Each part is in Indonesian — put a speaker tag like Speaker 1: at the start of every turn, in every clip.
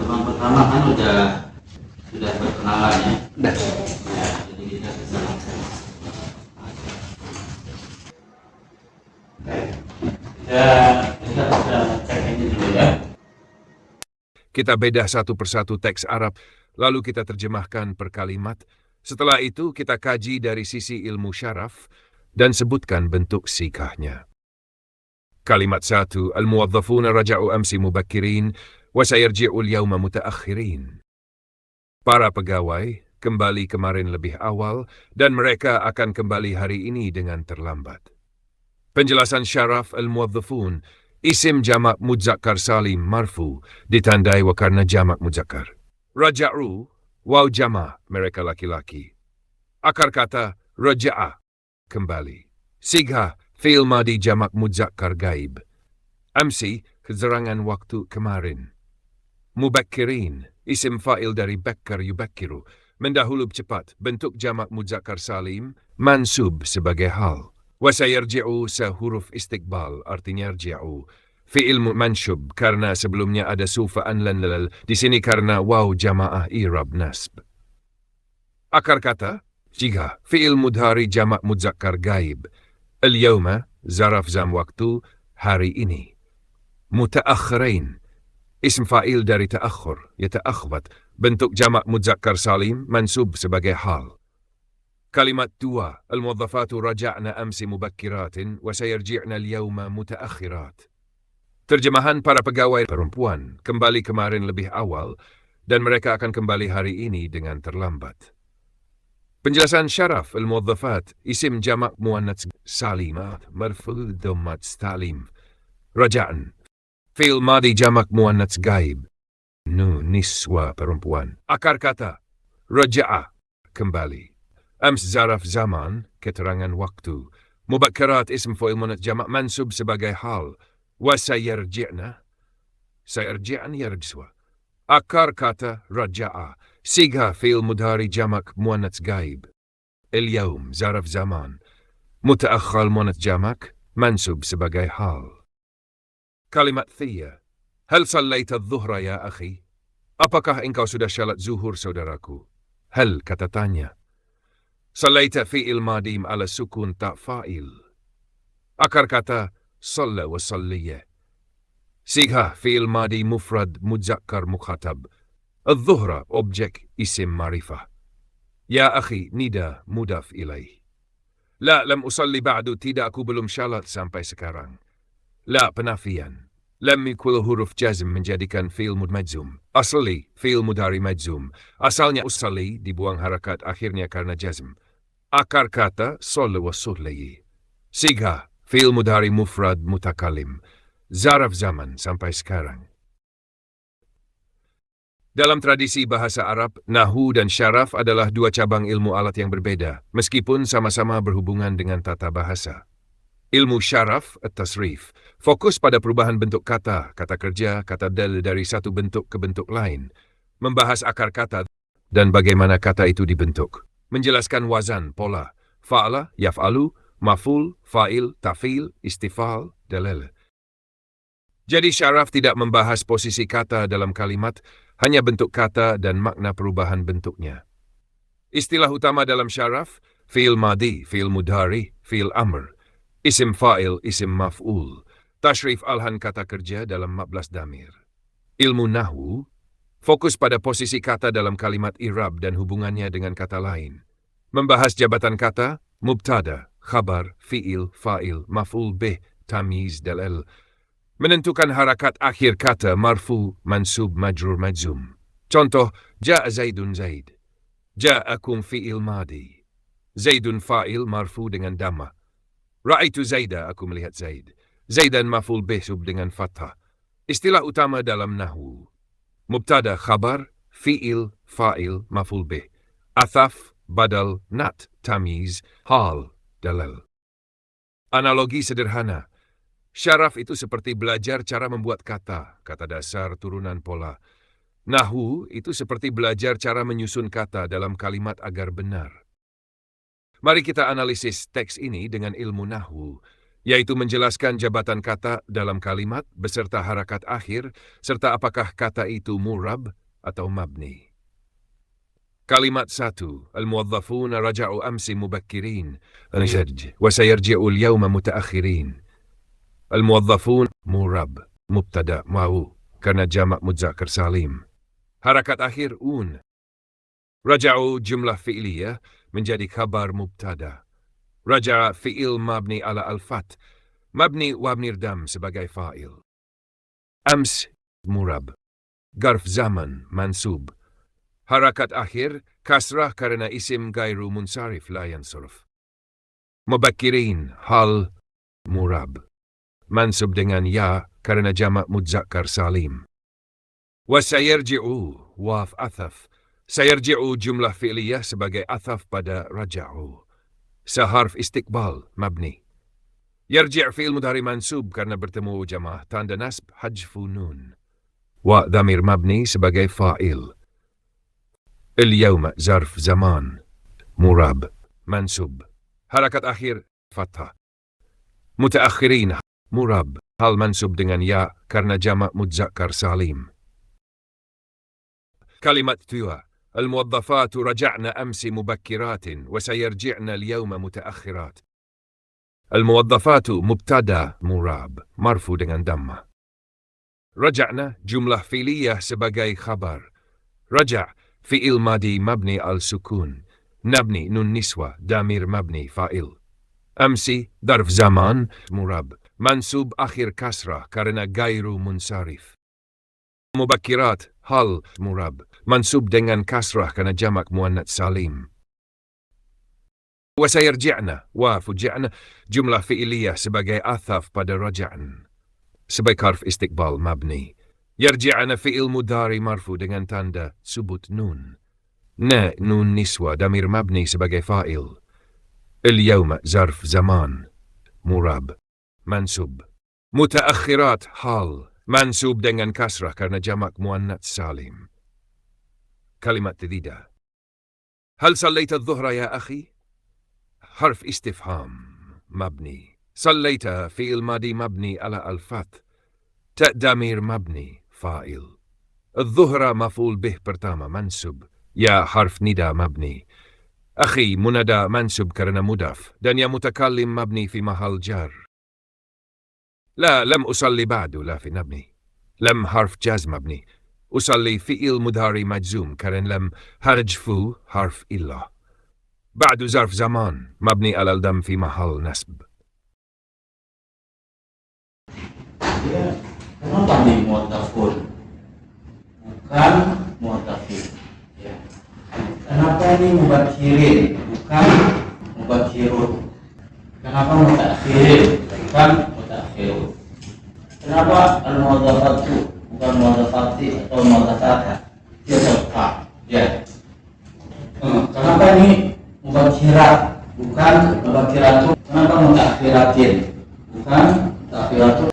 Speaker 1: teman pertama kan sudah berkenalan ya.
Speaker 2: Udah.
Speaker 1: Ya, jadi kita bisa langsung. Kita bisa cek ini dulu ya.
Speaker 3: Kita bedah satu persatu teks Arab, lalu kita terjemahkan per kalimat. Setelah itu kita kaji dari sisi ilmu syaraf dan sebutkan bentuk sikahnya. Kalimat 1, Al-muwazzafuna raja'u amsi mubakkirin wa sayarji'u al-yawma mutaakhirin. Para pegawai kembali kemarin lebih awal dan mereka akan kembali hari ini dengan terlambat. Penjelasan syaraf al-muwazzafun, isim jamak mudzakkar salim marfu ditandai wa karena jamak mudzakkar. Raja'u, waw jamak mereka laki-laki. Akar kata raja'a, kembali. Sigha, fi'il madi jamak mudzakkar gaib. Amsi, keterangan waktu kemarin. Mubakkirin, isim fa'il dari bakkar yubakkiru, mendahulu cepat, bentuk jamak mudzakkar salim, mansub sebagai hal. Wasayarji'u sehuruf istiqbal, artinya rji'u. Fi'il mansyub, karena sebelumnya ada sufa'an lan lalal, di sini karena waw jamaah i'rab nasb. Akar kata, jika fi'il mudhari jamak mudzakkar gaib. Al-yawma, zaraf zam waktu, hari ini. Mutaakhirain, ism fa'il dari ta'akhur, yata'akhwat, bentuk jamak mudzakkar salim, mansub sebagai hal. Kalimat 2, Al-muwazzafatu raja'na amsi mubakkiratin wa sayarji'na al-yawma mutaakhirat. Terjemahan para pegawai perempuan kembali kemarin lebih awal dan mereka akan kembali hari ini dengan terlambat. Penjelasan syaraf al-muwazzafat, isim jamak muannats salimat, marfu' dhammat stalim. Raja'an, fi'il madi jamak muannats gaib. Niswa perempuan. Akar kata, raja'a, kembali. Ams zaraf zaman, keterangan waktu. Mubakkarat ism fa'il muannats jamak mansub sebagai hal. Wa sayarji'na, sayarji'an yarjswa. Akar kata raja'a, sigha fi'il mudhari jamak muannats gaib. El-yawm zaraf zaman. Mutaakhal muannats jamak mansub sebagai hal. Kalimat 3. Hal sallaita adh-dhuhra ya akhi? Apakah engkau sudah syalat zuhur saudaraku? Hal kata tanya. Sallaita fi'il madim ala sukun ta' fa'il. Akar kata salla wa salliyah. Sigha fi'il madi mufrad mudzakkar mukhatab. Adh-dhuhra objek isim marifah. Ya akhi nida mudaf ilaih. La lam usalli ba'du, tidak aku belum syalat sampai sekarang. La penafian. Lam mikul huruf jazm menjadikan fi'il mudmajzum. Asli fi'il mudhari majzum. Asalnya usalli dibuang harakat akhirnya karena jazm. Akar kata salla wa salli. Sigha fi'il mudhari mufrad mutakalim. Zaraf zaman sampai sekarang. Dalam tradisi bahasa Arab, nahu dan syaraf adalah dua cabang ilmu alat yang berbeda, meskipun sama-sama berhubungan dengan tata bahasa. Ilmu syaraf, at-tasrif, fokus pada perubahan bentuk kata, kata kerja, kata del dari satu bentuk ke bentuk lain, membahas akar kata dan bagaimana kata itu dibentuk, menjelaskan wazan, pola, fa'ala, yaf'alu, maf'ul, fa'il, taf'il, istifal, dalal. Jadi syaraf tidak membahas posisi kata dalam kalimat, hanya bentuk kata dan makna perubahan bentuknya. Istilah utama dalam syaraf, fi'il madi, fi'il mudhari, fi'il amr, isim fa'il, isim maf'ul, tashrif alhan kata kerja dalam 14 damir. Ilmu nahwu, fokus pada posisi kata dalam kalimat i'rab dan hubungannya dengan kata lain. Membahas jabatan kata, mubtada, khabar, fi'il, fa'il, maf'ul bih, tamiz, dalal. Menentukan harakat akhir kata marfu, mansub, majrur, majzum. Contoh, ja'a Zaidun Zaid. Ja'akum fi'il madi. Zaidun fa'il marfu dengan dhamma. Ra'aitu Zaida, aku melihat Zaid. Zaidan maf'ul bih sub dengan fathah. Istilah utama dalam nahwu. Mubtada khabar, fi'il, fa'il, maf'ul bih. Athaf, badal, nat, tamiz, hal, dalal. Analogi sederhana. Syaraf itu seperti belajar cara membuat kata, kata dasar, turunan pola. Nahwu itu seperti belajar cara menyusun kata dalam kalimat agar benar. Mari kita analisis teks ini dengan ilmu nahwu. yaitu menjelaskan jabatan kata dalam kalimat beserta harakat akhir, serta apakah kata itu murab atau mabni. Kalimat 1. Al-muwazzafuna raja'u amsi mubakkirin, wa sayarji'u al-yawma mutaakhirin. Al-muwazzafun murab, mubtada mau, karena jamak mudzakkar salim. Harakat akhir un. Raja'u jumlah fi'liyah menjadi khabar mubtada. Raja'a fi'il mabni ala al-fath, mabni wabnir dam sebagai fa'il. Ams murab. Garf zaman mansub. Harakat akhir kasrah karena isim gairu munsarif la yansurf. Mubakkirin hal murab. Mansub dengan ya karena jamak mudzakkar salim. Wasayarji'u waf athaf. Sayarji'u jumlah fi'liyah sebagai athaf pada raja'u. Seharf istiqbal mabni. Yarji' fi'il mudhari mansub karena bertemu jamaah tanda nasb hajfu nun. Wa dhamir mabni sebagai fa'il. Il-yawma zarf zaman. Murab mansub. Harakat akhir fathah. Mutaakhirin murab hal mansub dengan ya karena jamak mudzakkar salim. Kalimat 2. Al-muwazzafatu raja'na amsi mubakkiratin wa sayarji'na al-yawma mutaakhirat. Al-muwazzafatu mubtada murab marfu dengan damma. Raja'na jumlah fi'liyah sebagai khabar. Raja' fi'il madi mabni al-sukun. Nabni nun niswa damir mabni fa'il. Amsi darf zaman murab. Mansub akhir kasrah karena gairu munsarif. Mubakkirat hal murab. Mansub dengan kasrah karena jamak muannats salim. Wasayarji'na wa fuji'na jumlah fi'iliyah sebagai athaf pada raja'an. Sebagai harf istiqbal mabni. Yarji'na fi'il mudhari marfu dengan tanda subut nun. Nun niswa damir mabni sebagai fa'il. Il-yawma zarf zaman. Murab. Mansub. Mutaakhirat hal. Mansub dengan kasrah karena jamak muannats salim. Kalimat 3. Hal sallaita adh-dhuhra ya akhi? Harf istifham mabni. Sallaita fi'il madi mabni ala al-fath. Ta' damir mabni fa'il. Adh-dhuhra maf'ul bih pertama mansub. Ya harf nida mabni. Akhi munada mansub karena mudaf. Dan ya mutakallim mabni fi mahal jar. لا لم أصلي بعد لا في نبني. لم حرف جاز مبني. أصلي فعل مضارع مجزوم كرن لم هرج فو حرف إلا. بعد ظرف زمان مبني على الضم في محل نصب.
Speaker 1: Kenapa nih mu'tafun? Bukan mu'tafin. Ya. Kenapa ini mubakkirin? Bukan mubakkirun. Kenapa mutakhirin? Bukan mutakhirun. Kenapa al-muwazzafatu bukan muwazzafati atau muwazzafata? Dia tetap. Ya. Kenapa ini mubakkirat? Bukan mubakkiratu. Kenapa mutakhiratin? Bukan mutakhiratu.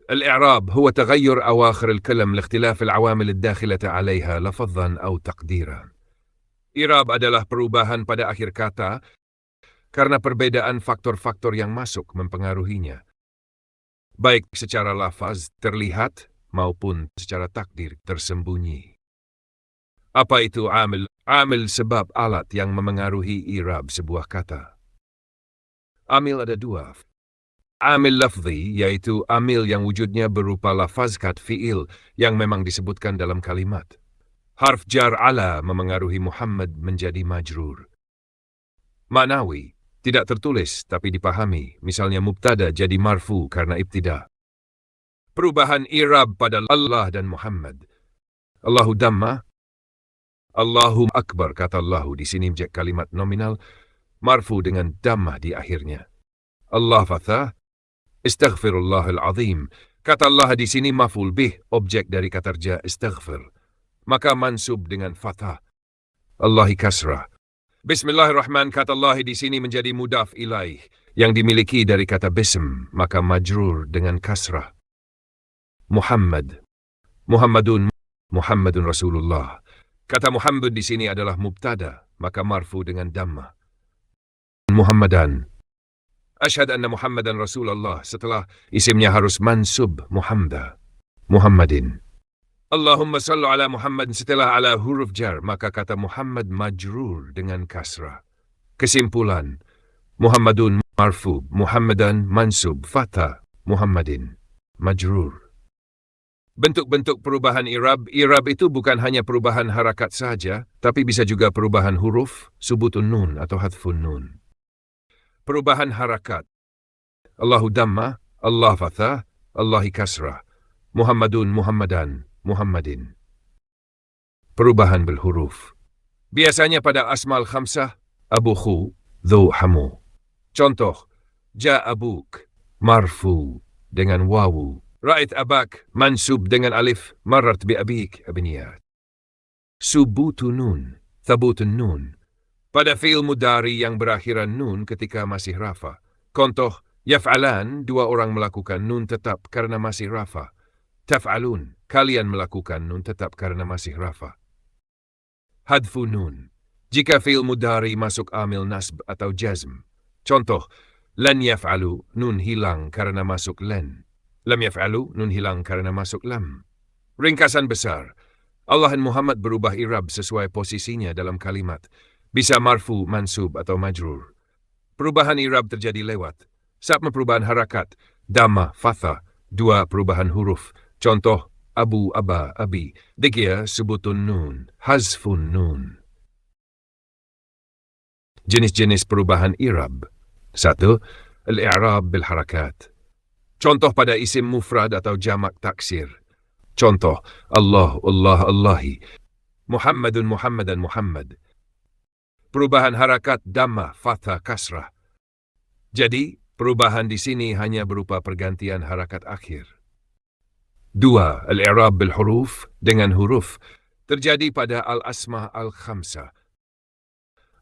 Speaker 3: الإعراب هو تغير أواخر الكلم لاختلاف العوامل الداخلة عليها لفظا أو تقديرا. I'rab adalah perubahan pada akhir kata karena perbedaan faktor-faktor yang masuk mempengaruhinya, baik secara lafaz terlihat maupun secara takdir tersembunyi. Apa itu amil? Amil sebab alat yang memengaruhi i'rab sebuah kata. Amil ada dua. Amil lafzi, yaitu amil yang wujudnya berupa lafaz kat fi'il yang memang disebutkan dalam kalimat. Harf jar ala memengaruhi Muhammad menjadi majrur. Ma'nawi, tidak tertulis tapi dipahami, misalnya mubtada jadi marfu karena ibtida. Perubahan i'rab pada Allah dan Muhammad. Allahu damma, Allahu akbar, kata Allahu di sini menjadi kalimat nominal, marfu dengan dammah di akhirnya. Allah fathah, istaghfirullahal azim, kata Allah di sini maf'ul bih, objek dari kata ja istaghfir. Maka mansub dengan fathah. Allahi kasrah. Bismillahirrahmanirrahim, kata Allah di sini menjadi mudaf ilaih yang dimiliki dari kata bism, maka majrur dengan kasrah. Muhammad. Muhammadun. Muhammadun Rasulullah. Kata Muhammad di sini adalah mubtada, maka marfu dengan dhammah. Muhammadan. Asyhadu anna Muhammadan Rasulullah setelah isimnya harus mansub Muhammadin. Allahumma sallu ala Muhammad setelah ala huruf jar, maka kata Muhammad majrur dengan kasrah. Kesimpulan, Muhammadun marfu, Muhammadan mansub, fathah, Muhammadin majrur. Bentuk-bentuk perubahan i'rab itu bukan hanya perubahan harakat saja, tapi bisa juga perubahan huruf, subutun nun atau hadfun nun. Perubahan harakat. Allahu damma, Allah fathah, Allahi kasrah. Muhammadun, Muhammadan, Muhammadin. Perubahan berhuruf. Biasanya pada asmal khamsah, abukhu, dhu hamu. Contoh, ja abuk, marfu, dengan wawu. Ra'it abak, mansub dengan alif, marrat bi abik, abniyat. Subutun nun, thabutun nun. Pada fi'il mudari yang berakhiran nun ketika masih rafa. Contoh, yaf'alan, dua orang melakukan nun tetap karena masih rafa. Taf'alun, kalian melakukan nun tetap karena masih rafa. Hadfu nun, jika fi'il mudari masuk amil nasb atau jazm. Contoh, lan yaf'alu, nun hilang karena masuk len. Lam yaf'alu, nun hilang karena masuk lam. Ringkasan besar, Allah dan Muhammad berubah i'rab sesuai posisinya dalam kalimat. Bisa marfu, mansub, atau majrur. Perubahan i'rab terjadi lewat sama perubahan harakat, dhamma, fathah, dua perubahan huruf. Contoh, abu, aba, abi. Tiga, subutun nun, hazfun nun. Jenis-jenis perubahan i'rab. 1. Al-i'rab bil harakat. Contoh pada isim mufrad atau jamak taksir. Contoh, Allah, Allah, Allahi. Muhammadun, Muhammadan, Muhammad. Perubahan harakat dhamma, fathah, kasrah. Jadi, perubahan di sini hanya berupa pergantian harakat akhir. 2. Al-i'rab bil huruf, dengan huruf, terjadi pada al-asma al-khamsah.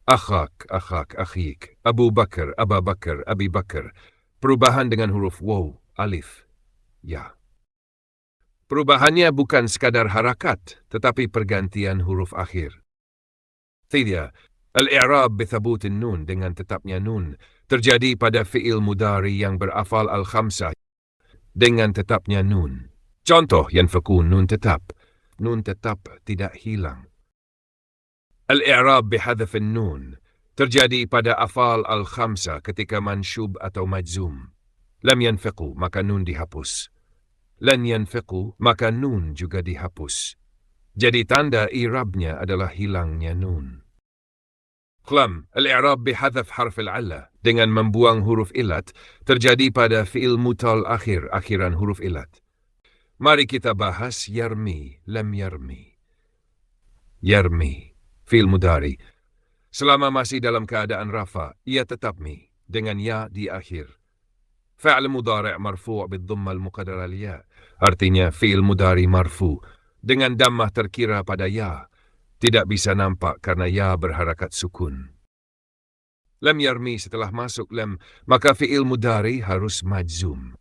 Speaker 3: Akhak, akhak, akhik, Abu Bakar, Aba Bakar, Abi Bakar. Perubahan dengan huruf waw, alif, ya. Perubahannya bukan sekadar harakat, tetapi pergantian huruf akhir. 3. Al-i'rab bithabutin nun, dengan tetapnya nun, terjadi pada fi'il mudari yang berafal al-khamsah, dengan tetapnya nun. Contoh, yanfaqun, nun tetap. Nun tetap tidak hilang. Al-i'rab bihadhafin nun, terjadi pada afal al-khamsah ketika mansyub atau majzum. Lam yanfiqu, maka nun dihapus. Lan yanfiqu, maka nun juga dihapus. Jadi tanda i'rabnya adalah hilangnya nun. Qlam, al-i'rab bihadhaf harf al-'alla, dengan membuang huruf ilat, terjadi pada fi'il mutal akhir, akhiran huruf ilat. Mari kita bahas yarmi, lam yarmi. Yarmi, fi'il mudari. Selama masih dalam keadaan rafa, ia tetap mi, dengan ya di akhir. Fa'al mudari' marfu' bid-dhamma al-muqaddara al-ya, artinya fi'il mudari marfu, dengan dammah terkira pada ya, tidak bisa nampak karena ya berharakat sukun. Lam yarmi setelah masuk lam, maka fi'il mudari harus majzum.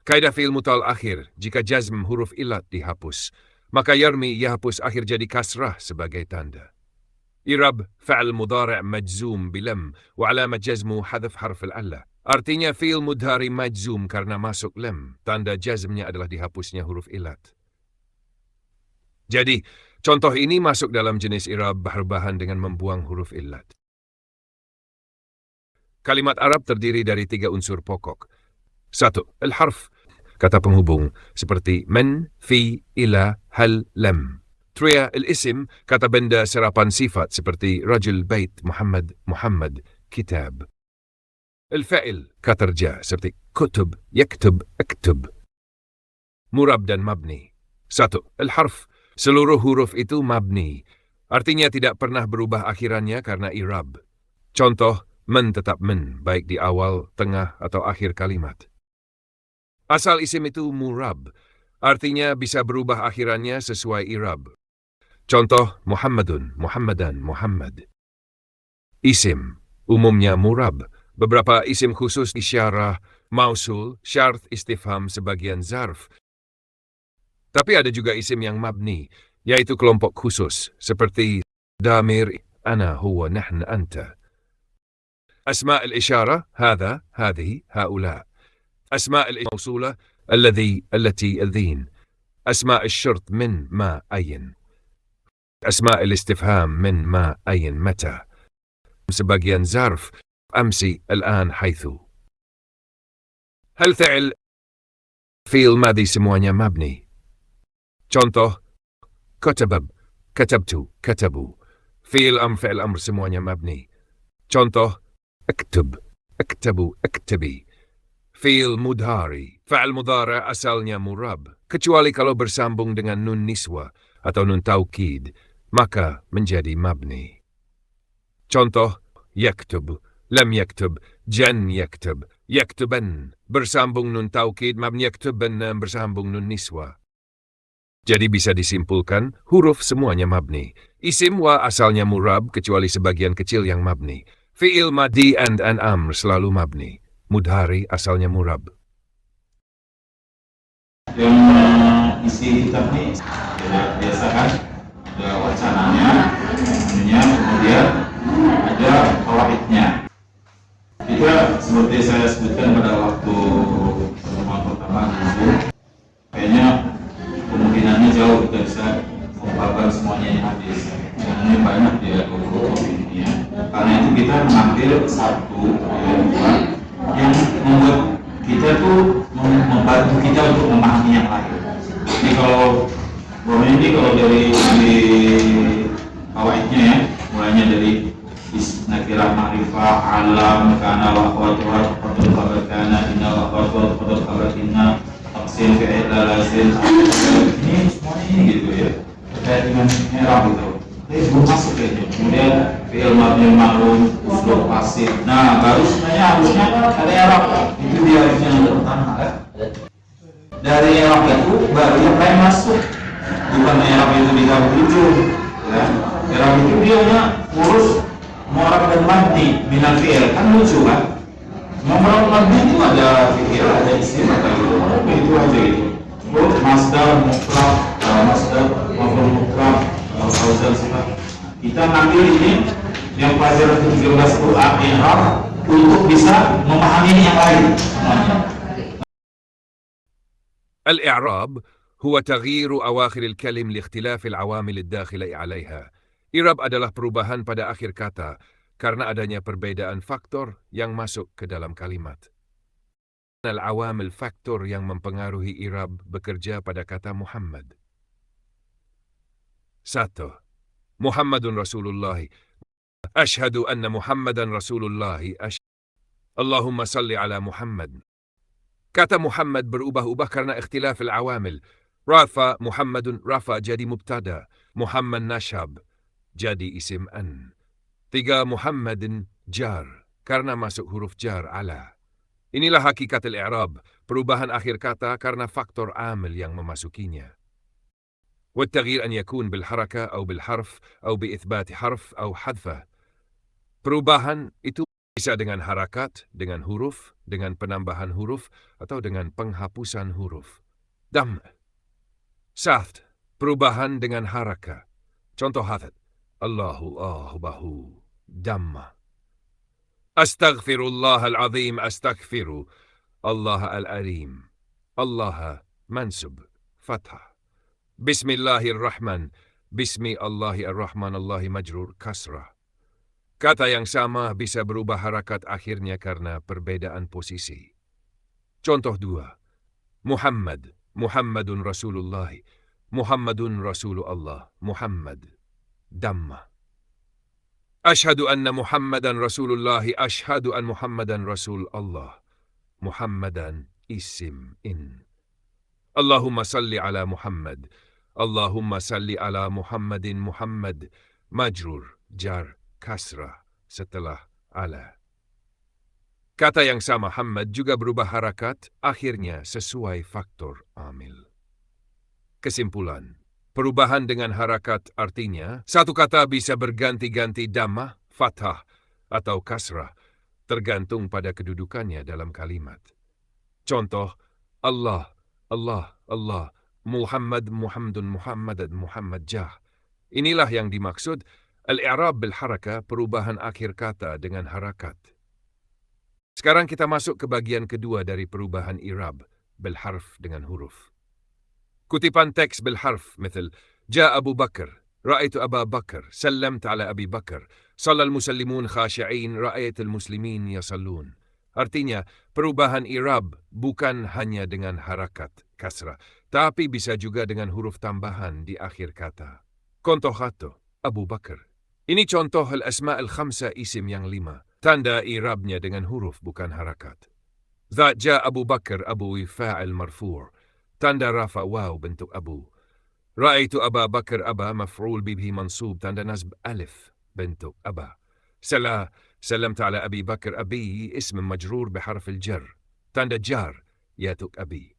Speaker 3: Kaidah fi'il mutal akhir, jika jazm huruf ilat dihapus, maka yarmi yahapus akhir jadi kasrah sebagai tanda. I'rab fa'al mudari' majzum bilam wa alamat jazmu hadaf harf al-'alla. Artinya fi'il mudhari majzum karena masuk lam, tanda jazmnya adalah dihapusnya huruf ilat. Jadi, contoh ini masuk dalam jenis i'rab berbahan dengan membuang huruf illat. Kalimat Arab terdiri dari 3 unsur pokok. 1. Al-harf, kata penghubung, seperti men, fi, ila, hal, lam. 3. Al-isim, kata benda serapan sifat, seperti rajul, bait, Muhammad, Muhammad, kitab. Al-fa'il, kata rja, seperti kutub, yaktub, aktub. Murab dan mabni. 1. Al-harf, seluruh huruf itu mabni, artinya tidak pernah berubah akhirannya karena i'rab. Contoh, men tetap men, baik di awal, tengah, atau akhir kalimat. Asal isim itu murab, artinya bisa berubah akhirannya sesuai i'rab. Contoh, Muhammadun, Muhammadan, Muhammad. Isim, umumnya murab, beberapa isim khusus isyarah, mausul, syarth, istifham, sebagian zarf. Tapi ada juga isim yang mabni, yaitu kelompok khusus, seperti damir, ana, huwa, nahn, anta. أسماء الإشارة هذا، هذه، هؤلاء. أسماء الموصولة الذي، التي، الذين. أسماء الشرط من، ما، أين. أسماء الاستفهام من، ما، أين، متى. sebagian zarf أمسي، الآن، حيث. هل فعل fi'il madhi semuanya mabni? Contoh كتب، كتبت، كتبوا. fi'il فعل أمر semuanya mabni. Contoh اكتب، اكتبوا، اكتبي. fi'il mudhari fa'al mudhara asalnya murab, kecuali kalau bersambung dengan nun niswa atau nun taukid, maka menjadi mabni. Contoh yaktub, lam yaktub, jan yaktub, yaktuban bersambung nun taukid, mabni yaktuban bersambung nun niswa. Jadi bisa disimpulkan, huruf semuanya mabni. Isim wa asalnya murab, kecuali sebagian kecil yang mabni. Fi'il madi and an amr selalu mabni. Mudhari asalnya murab.
Speaker 2: Yang isi kitab ini biasa kan, ada wacananya, kemudian ada fawaidnya. Kita seperti saya sebutkan pada waktu pertemuan pertama itu, kayaknya kemungkinannya jauh kita bisa mengungkapkan semuanya di hadis. Ini banyak dia ini. Karena itu kita mengambil satu yang membuat kita tuh membantu kita untuk memahami yang lain. Jadi kalau dari fawaidnya ya, mulainya dari nakirah, ma'rifah, alam, kana wa akhwatuha, qadul khabar kana, inna wa akhwatuha, qadul khabar inna, taqsim, fi'il, lazim, ini semuanya ini gitu ya, terkait dengan i'rab gitu. Ini belum masuk kayaknya. Kemudian fi'il mabni ma'lum, uslub pasif. Nah, baru sebenarnya harusnya ada i'rab. Itu dia yang pertama kan. Dari i'rab itu baru yang lain masuk. Bukan i'rab itu di ujung. Ya. I'rab itu dia ngurus mu'rab dan mabni minal fi'il, kan lucu kan. Mu'rab mabni itu ada fi'il, ada isim, ada itu aja gitu. Terus masdar, mutlaq, masdar, maf'ul mutlaq, kausal sifat. Kita ngambil ini yang pelajaran 17 Quran i'rab untuk bisa memahami yang lain.
Speaker 3: الإعراب هو تغيير أواخر الكلم لاختلاف العوامل الداخلة عليها. I'rab adalah perubahan pada akhir kata karena adanya perbedaan faktor yang masuk ke dalam kalimat. Al-awamil faktor yang mempengaruhi i'rab bekerja pada kata Muhammad. 1. Muhammadun Rasulullah. Ashhadu anna Muhammadan Rasulullah. Allahumma salli ala Muhammad. Kata Muhammad berubah-ubah karena ikhtilaf al-awamil. Rafa Muhammadun, rafa jadi mubtada. Muhammad nashab jadi isim an. 3. Muhammadin jar karena masuk huruf jar ala. Inilah hakikat al-i'rab, perubahan akhir kata karena faktor amil yang memasukinya. والتغيير أن يكون بالحركة أو بالحرف أو بإثبات حرف أو حذفه. Perubahan itu bisa dengan harakat, dengan huruf, dengan penambahan huruf, atau dengan penghapusan huruf. Dam. Saht. Perubahan dengan haraka. Contoh hadat. Allahu bahu. Damma. Astaghfirullah al-azim astaghfiru. Allah al-alim. Allah mansub. Fathah. Bismillahirrahman. Bismi Allahi ar-Rahman Allahi majrur kasrah. Kata yang sama bisa berubah harakat akhirnya karena perbedaan posisi. Contoh 2. Muhammad. Muhammadun Rasulullah. Muhammadun Rasulullah. Muhammad. Damma. Ashhadu anna Muhammadan Rasulullah. Ashhadu an Muhammadan Rasul Allah. Muhammadan isim in. Allahumma salli ala Muhammad. Allahumma salli ala Muhammadin Muhammad. Majrur, jar, kasrah, setelah ala. Kata yang sama Muhammad juga berubah harakat, akhirnya sesuai faktor amil. Kesimpulan, perubahan dengan harakat artinya, satu kata bisa berganti-ganti dhammah, fathah, atau kasrah, tergantung pada kedudukannya dalam kalimat. Contoh, Allah, Allah, Allah, Muhammad, Muhammadun, Muhammadad, Muhammad jah. Inilah yang dimaksud al-i'rab bil haraka, perubahan akhir kata dengan harakat. Sekarang kita masuk ke bagian kedua dari perubahan i'rab bilharf dengan huruf. Kutipan teks bilharf مثل جاء أبو بكر رأيت أبا بكر سلمت على أبي بكر صلى المسلمون خاشعين رأيت المسلمين يصلون. Artinya, perubahan i'rab bukan hanya dengan harakat kasrah, tapi bisa juga dengan huruf tambahan di akhir kata. Contoh 1, Abu Bakar. Ini contoh al-asma' al-khamsa isim yang 5. Tanda i'rabnya dengan huruf bukan harakat. Dha ja Abu Bakar Abu fa'il marfu'. Tanda rafa waw bentuk Abu. Ra'aitu Aba Bakar Aba maf'ul bihi mansub tanda nasb alif bentuk Aba. سلمت على أبي بكر أبي اسم مجرور بحرف الجر tanda jar yatuk abi.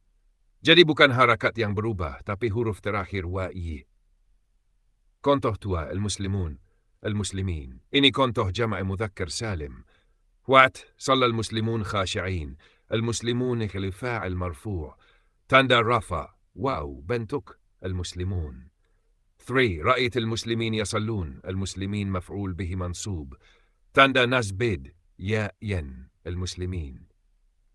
Speaker 3: Jadi bukan harakat yang berubah tapi huruf terakhir wa'i. Contoh 2 al-muslimun al-muslimin. Ini contoh jama' mudzakkar salim. Wat صلى المسلمون خاشعين. المسلمون فاعل مرفوع tanda rafa واو bentuk المسلمون. 3 رأيت المسلمين يصلون. المسلمين مفعول به منصوب tanda nasbid ya yen المسلمين.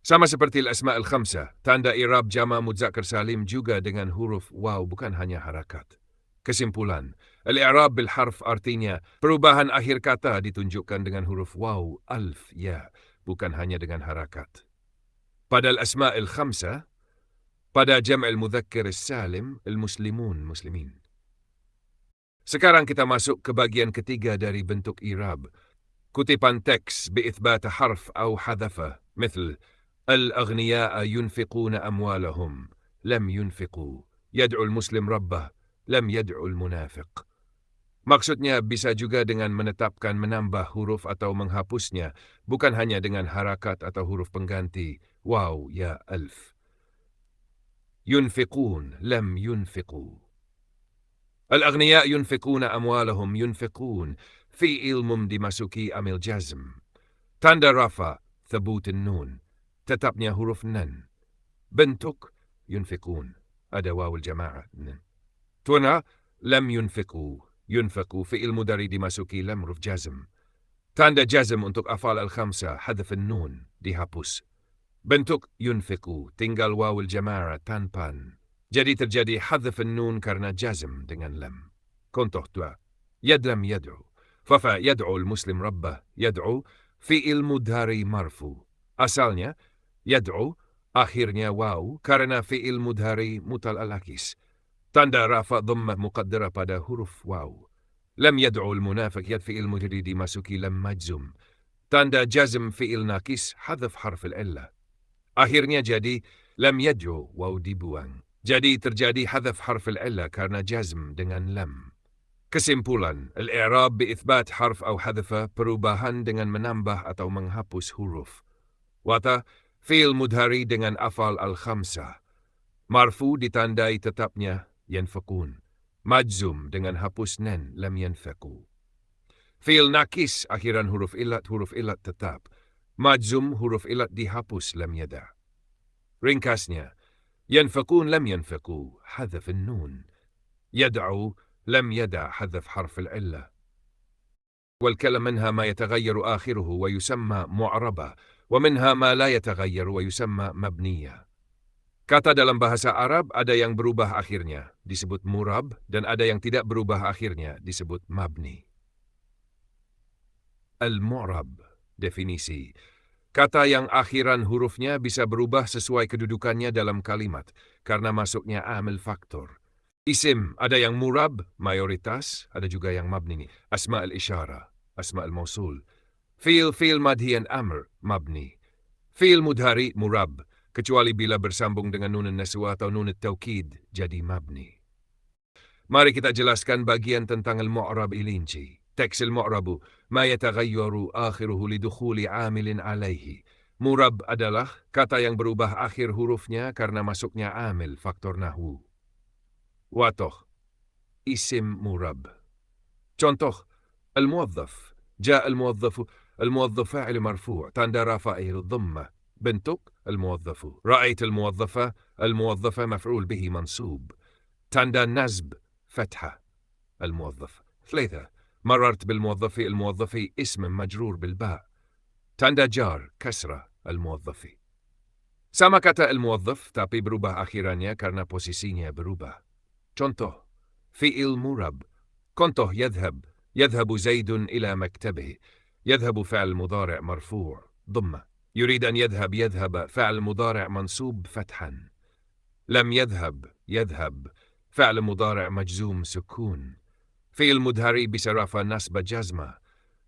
Speaker 3: Sama seperti al-asma' al-khamsa, tanda i'rab jama' mudzakkar salim juga dengan huruf waw bukan hanya harakat. Kesimpulan, al-i'rab bil harf artinya perubahan akhir kata ditunjukkan dengan huruf waw, alf, ya, bukan hanya dengan harakat. Pada al-asma' al-khamsa, pada jam' al-mudzakkar salim, al-muslimun, muslimin. Sekarang kita masuk ke bagian ketiga dari bentuk i'rab. Kutipan teks بإثبات حرف أو حذفه مثل الأغنياء ينفقون أموالهم لم ينفقوا يدعو المسلم ربه لم يدعو المنافق. Maksudnya bisa juga dengan menetapkan menambah huruf atau menghapusnya, bukan hanya dengan harakat atau huruf pengganti waw ya alf. ينفقون لم ينفقوا. الأغنياء ينفقون أموالهم ينفقون fi'il dimasuki amil jazm. Tanda rafa, thabut nun. Tetapnya huruf nan. Bentuk, yunfiqun. Ada wawul jama'ah. Tuna, lam yunfiqu. Yunfiqu fi'il mudari dimasuki lam huruf jazm. Tanda jazm untuk afal al-khamsa, hadaf nun, dihapus. Bentuk, yunfiqu. Tinggal wawul jama'ah tanpan. Jadi terjadi hadaf nun karena jazm dengan lam. Contoh 2. Yadlam yad'u. Fafa yad'u al-muslim rabbah. Yad'u fi'il mudhari marfu. Asalnya yad'u akhirnya waw karena fi'il mudhari mutal al-akis. Tanda rafa dhammah muqaddara pada huruf waw. Lam yad'u al-munafiq yad fi'il mudhari dimasuki lam majzum. Tanda jazm fi'il nakis hadaf harf al-illa. Akhirnya jadi lam yad'u waw dibuang. Jadi terjadi hadaf harf al-illa karena jazm dengan lam. Kesimpulan, al-i'rab bi'ithbat harf atau hadfa perubahan dengan menambah atau menghapus huruf. Wata, fi'il mudhari dengan afal al-khamsah. Marfu ditandai tetapnya yanfaqun. Majzum dengan hapus nen lam yanfaqu. Fi'il nakis akhiran huruf ilat tetap. Majzum huruf ilat dihapus lam yada. Ringkasnya, yanfaqun lam yanfaqu hadaf nun. Yad'u لم يدع حذف حرف العلة. والكلم منها ما يتغير آخره ويسمى معربة ومنها ما لا يتغير ويسمى مبنية. Kata dalam bahasa Arab ada yang berubah akhirnya disebut murab dan ada yang tidak berubah akhirnya disebut mabni. Al-mu'rab, definisi. Kata yang akhiran hurufnya bisa berubah sesuai kedudukannya dalam kalimat karena masuknya amil faktor. Isim, ada yang murab, mayoritas, ada juga yang mabni. Asma al-isyara, asma al-mausul. Fi'il madhiyan amr, mabni. Fi'il mudhari, murab, kecuali bila bersambung dengan nun naswa atau nun taukid, jadi mabni. Mari kita jelaskan bagian tentang al-mu'rab ilinci. Teks al-mu'rabu, ma yataghayyaru akhiruhu lidukhuli amilin alaihi. Murab adalah kata yang berubah akhir hurufnya karena masuknya amil, faktor nahwu. Watoh, isim murab. Contoh, al-muwazzaf. Ja al-muwazzafu. Al-muwazzaf fa'il marfu' tanda rafa'il dhamma. Bentuk al-muwazzafu. Ra'ait al-muwazzafa. Al-muwazzafa maf'ul bihi mansub. Tanda nazb فتحة. الموظف. 3. مررت بالموظف. الموظف اسم مجرور بالباء. تanda jar كسرة. al-muwadzafi. Sama kata al-muwadzaf, tapi berubah akhirannya karena posisinya berubah. Contoh, fi'il murab. Contoh yadhhab. يذهب زيد إلى مكتبه. يذهب فعل مضارع مرفوع ضمة. يريد أن يذهب فعل مضارع منصوب فتحا. لم يذهب فعل مضارع مجزوم سكون. Fi'il mudhari bisa rafa nasba jazma,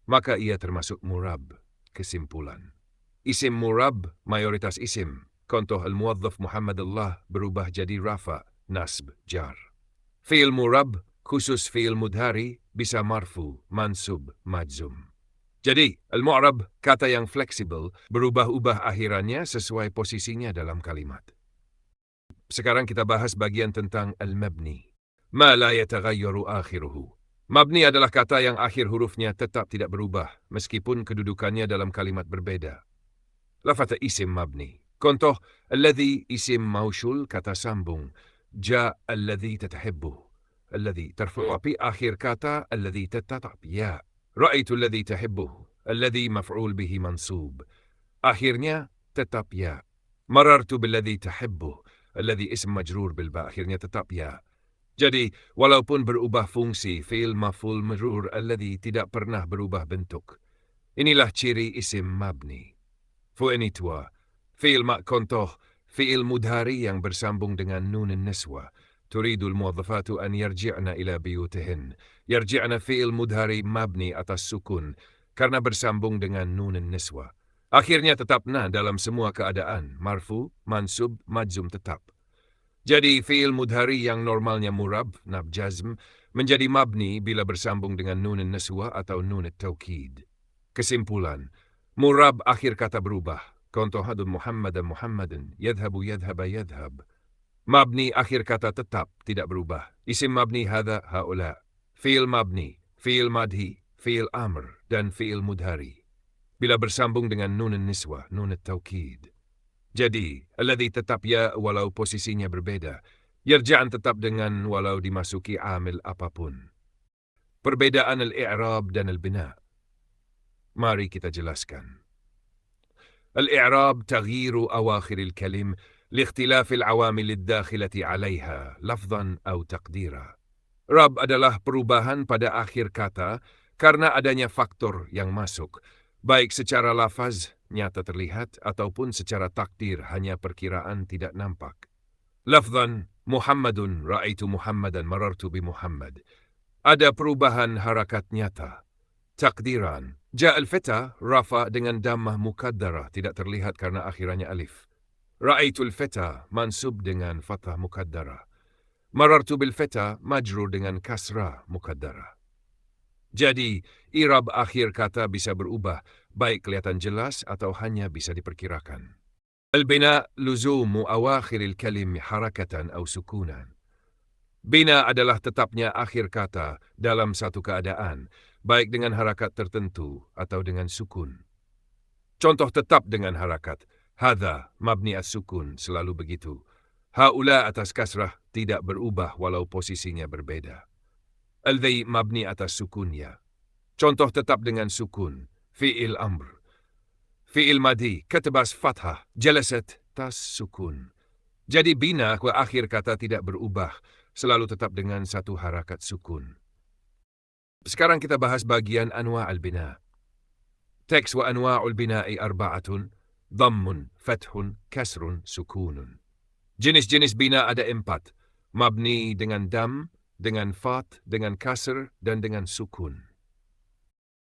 Speaker 3: maka ia termasuk murab. Kesimpulan, isim murab mayoritas isim. Contoh al-muwadzaf Muhammadullah berubah jadi rafa nasb jar. Fi'il murab khusus fi'il mudhari bisa marfu, mansub, majzum. Jadi, al-mu'rab, kata yang fleksibel, berubah-ubah akhirannya sesuai posisinya dalam kalimat. Sekarang kita bahas bagian tentang al-mabni. Ma la yataghayyaru akhiruhu. Mabni adalah kata yang akhir hurufnya tetap tidak berubah, meskipun kedudukannya dalam kalimat berbeda. Lafaz isim mabni. Contoh, alladhi isim mausul kata sambung. Ja alladhi tatahibbuh. Alladhi tarfu' fi akhir kata alladhi tetap ya. Ra'aitu alladhi tahibbuh. Alladhi maf'ul bihi mansub. Akhirnya tetap ya. Marartu billadhi tahibbuh. Alladhi ism majrur bil ba, akhirnya tetap ya. Jadi, walaupun berubah fungsi, fi'il maf'ul majrur alladhi tidak pernah berubah bentuk. Inilah ciri isim mabni. Fu'initwa, fi'il contoh, fi'il mudhari yang bersambung dengan nun niswa. Turidul muwazzafatu an yarji'na ila biyutihin. Yarji'na fi'il mudhari mabni atas sukun, karena bersambung dengan nun niswa. Akhirnya tetap na dalam semua keadaan, marfu, mansub, majzum tetap. Jadi fi'il mudhari yang normalnya murab, nab jazm, menjadi mabni bila bersambung dengan nun niswa atau nun taukid. Kesimpulan, murab akhir kata berubah. Contoh hadun Muhammadan, yadhabu yadhaba yadhab. Mabni akhir kata tetap tidak berubah. Isim mabni hadha haula. Fi'il mabni, fi'il madhi, fi'il amr, dan fi'il mudhari. Bila bersambung dengan nun niswa, nun taukid. Jadi, alladhi tetap ya walau posisinya berbeda. Yarja'an tetap dengan walau dimasuki amil apapun. Perbedaan al-i'rab dan al-bina. Mari kita jelaskan. Al-i'rab taghyiru awakhir al-kalim لاختلاف العوامل الداخلة عليها لفظا أو تقديرا. Rab adalah perubahan pada akhir kata karena adanya faktor yang masuk, baik secara lafaz, nyata terlihat, ataupun secara takdir, hanya perkiraan tidak nampak. Lafzan, Muhammadun, ra'aitu Muhammadan, marartu bi Muhammad. Ada perubahan harakat nyata. Takdiran, ja'al feta, rafa dengan dammah mukaddarah, tidak terlihat karena akhirannya alif. Ra'aitul feta, mansub dengan fathah mukaddara. Marartu bil feta, majrur dengan kasrah mukaddara. Jadi, i'rab akhir kata bisa berubah, baik kelihatan jelas atau hanya bisa diperkirakan. Al-bina luzumu awakhiril kalim harakatan atau sukunan. Bina adalah tetapnya akhir kata dalam satu keadaan, baik dengan harakat tertentu atau dengan sukun. Contoh tetap dengan harakat. Hadha, mabni as-sukun, selalu begitu. Haula atas kasrah tidak berubah walau posisinya berbeda. Al-dhi mabni atas sukunnya. Contoh tetap dengan sukun. Fi'il amr. Fi'il madi, katabas fathah, jalasat, tas sukun. Jadi bina ke akhir kata tidak berubah, selalu tetap dengan satu harakat sukun. Sekarang kita bahas bagian anwa' al-bina. Teks wa anwa'ul bina'i arba'atun. Dhammun, fathun, kasrun, sukunun. Jenis-jenis bina ada 4. Mabni dengan dam, dengan fat, dengan kasr, dan dengan sukun.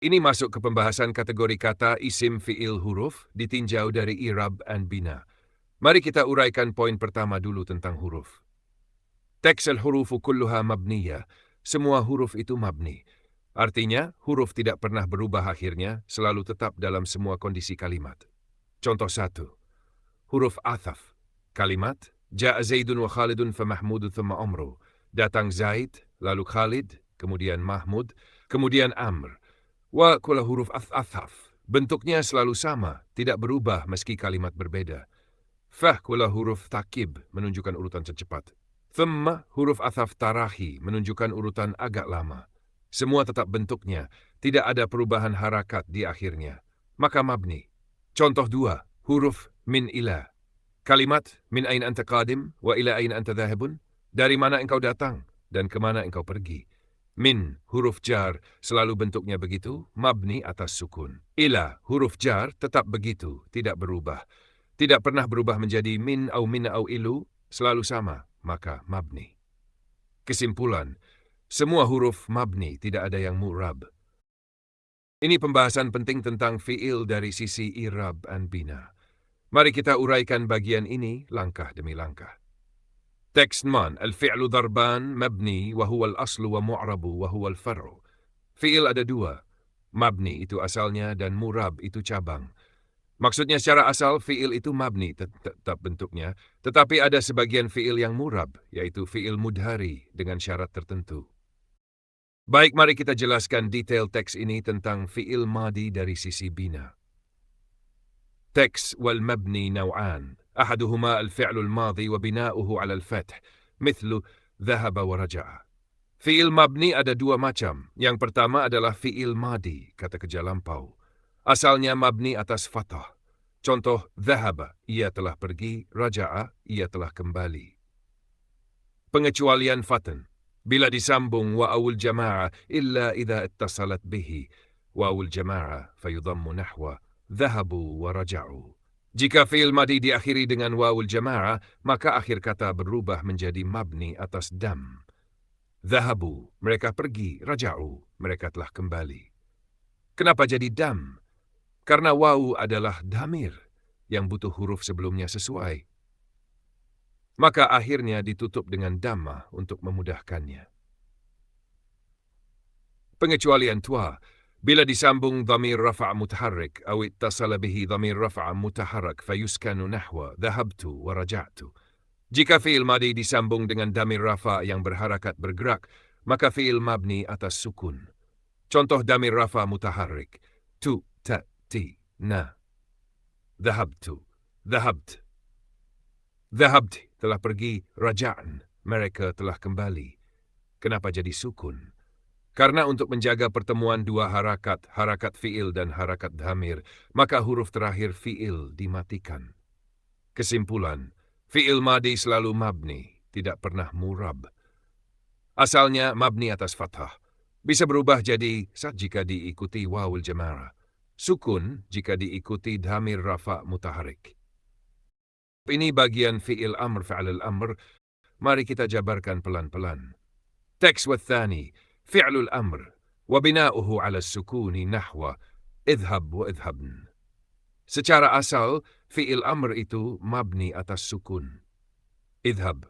Speaker 3: Ini masuk ke pembahasan kategori kata isim fi'il huruf ditinjau dari i'rab dan bina. Mari kita uraikan poin pertama dulu tentang huruf. Teks al-hurufu kulluha mabniyah. Semua huruf itu mabni. Artinya, huruf tidak pernah berubah akhirnya, selalu tetap dalam semua kondisi kalimat. Contoh 1. Huruf athaf. Kalimat, Ja'a Zaidun wa Khalidun fa Mahmudun thumma Amru. Datang Zaid, lalu Khalid, kemudian Mahmud, kemudian Amr. Wa kula huruf athaf. Bentuknya selalu sama, tidak berubah meski kalimat berbeda. Fah kula huruf takib, menunjukkan urutan tercepat. Thumma huruf athaf tarahi, menunjukkan urutan agak lama. Semua tetap bentuknya, tidak ada perubahan harakat di akhirnya. Maka mabni. Contoh 2, huruf min ila. Kalimat min aina anta qadim wa ila aina anta dhahibun. Dari mana engkau datang dan kemana engkau pergi. Min, huruf jar, selalu bentuknya begitu, mabni atas sukun. Ila, huruf jar, tetap begitu, tidak berubah. Tidak pernah berubah menjadi min au min au ilu, selalu sama, maka mabni. Kesimpulan, semua huruf mabni, tidak ada yang mu'rab. Ini pembahasan penting tentang fi'il dari sisi i'rab dan bina. Mari kita uraikan bagian ini langkah demi langkah. Teks man, al-fi'lu darban mabni wa huwa al-aslu wa mu'rabu wa huwa al-far'u. Fi'il ada dua. Mabni itu asalnya dan murab itu cabang. Maksudnya secara asal fi'il itu mabni tetap bentuknya, tetapi ada sebagian fi'il yang murab, yaitu fi'il mudhari dengan syarat tertentu. Baik, mari kita jelaskan detail teks ini tentang fi'il madi dari sisi bina. Teks wal mabni naw'an. أحدهما الفعل الماضي وبناؤه على الفتح مثل ذهب ورجع. Fi'il mabni ada dua macam. Yang pertama adalah fi'il madi, kata kerja lampau. Asalnya mabni atas fathah. Contoh, dhahaba, ia telah pergi, raja'a, ia telah kembali. Pengecualian fatan. Bila disambung wa'awul jama'a illa idha ittasalat bihi. Wa'awul jama'a fayudhammu nahwa dhahabu wa raja'u. Jika fi'il madi diakhiri dengan wawul jama'ah, maka akhir kata berubah menjadi mabni atas dam. Dhahabu, mereka pergi, raja'u, mereka telah kembali. Kenapa jadi dam? Karena wawu adalah damir yang butuh huruf sebelumnya sesuai. Maka akhirnya ditutup dengan damma untuk memudahkannya. Pengecualian tua. Bila disambung dhamir rafa' mutaharrik atau ittasala bihi dhamir rafa' mutaharrak fayuskanu nahwa dhahabtu wa raja'tu. Jika fi'il madi disambung dengan dhamir rafa' yang berharakat bergerak, maka fi'il mabni atas sukun. Contoh dhamir rafa' mutaharrik. Tu, ta, ti, na. Dhahabtu, dhahabt. Dhahabti telah pergi, raja'an, mereka telah kembali. Kenapa jadi sukun? Karena untuk menjaga pertemuan dua harakat fi'il dan harakat dhamir, maka huruf terakhir fi'il dimatikan. Kesimpulan, fi'il madi selalu mabni, tidak pernah murab. Asalnya mabni atas fathah. Bisa berubah jadi sat jika diikuti wawul jama'ah. Sukun jika diikuti dhamir rafa' mutaharik. Ini bagian fi'il amr fa'al al-amr. Mari kita jabarkan pelan-pelan. Teks wathani. فعل الأمر وبناؤه على السكون نحو اذهب واذهبن. Secara asal, fi'il amr itu mabni atas sukun. Idhab,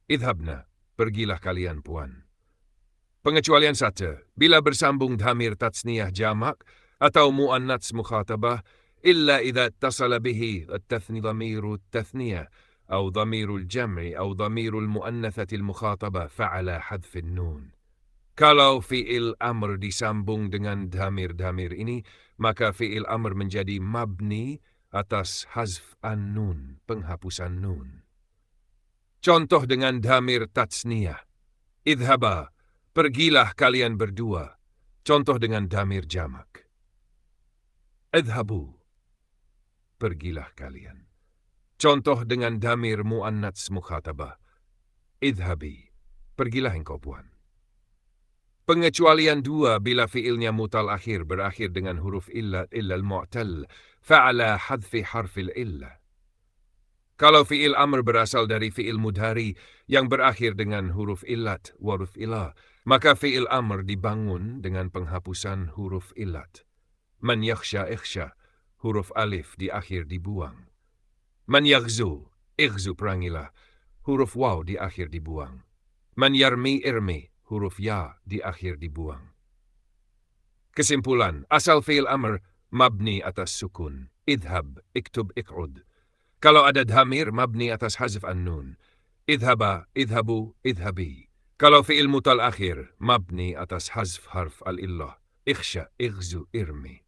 Speaker 3: idhabna, pergilah kalian puan. Pengecualian satu, bila bersambung dhamir tatsniyah jamak atau muannats mukhatabah, illa idha ittasala bihi at-tathni dhamiru at-tathniyah atau dhamiru al-jam'i atau dhamiru al-muannathati al-mukhatabah fa'ala hadfin nun. Kalau fi'il amr disambung dengan dhamir-dhamir ini, maka fi'il amr menjadi mabni atas hazf an-nun, penghapusan nun. Contoh dengan dhamir tatsniyah. Idhaba, pergilah kalian berdua. Contoh dengan dhamir jamak. Idhabu, pergilah kalian. Contoh dengan dhamir muannats mukhatabah. Idhabi, pergilah engkau puan. Pengecualian dua bila fi'ilnya mutal akhir berakhir dengan huruf illa al-mu'tal fa'ala hadfi harfil illa. Kalau fi'il amr berasal dari fi'il mudhari yang berakhir dengan huruf illat waruf ilah, maka fi'il amr dibangun dengan penghapusan huruf illat. Man yakhsha ikhsha, huruf alif di akhir dibuang. Man yaghzu, ighzu perangilah, huruf waw di akhir dibuang. Man yarmi irmi, huruf ya di akhir dibuang. Kesimpulan, asal fi'il amr mabni atas sukun. Idhab, iktub, iq'ud. Kalau ada dhamir mabni atas hazf an-nun. Idhaba, idhabu, idhabi. Kalau fi'il mutal akhir mabni atas hazf harf al-illah. Ikhsha, ighzu, irmi.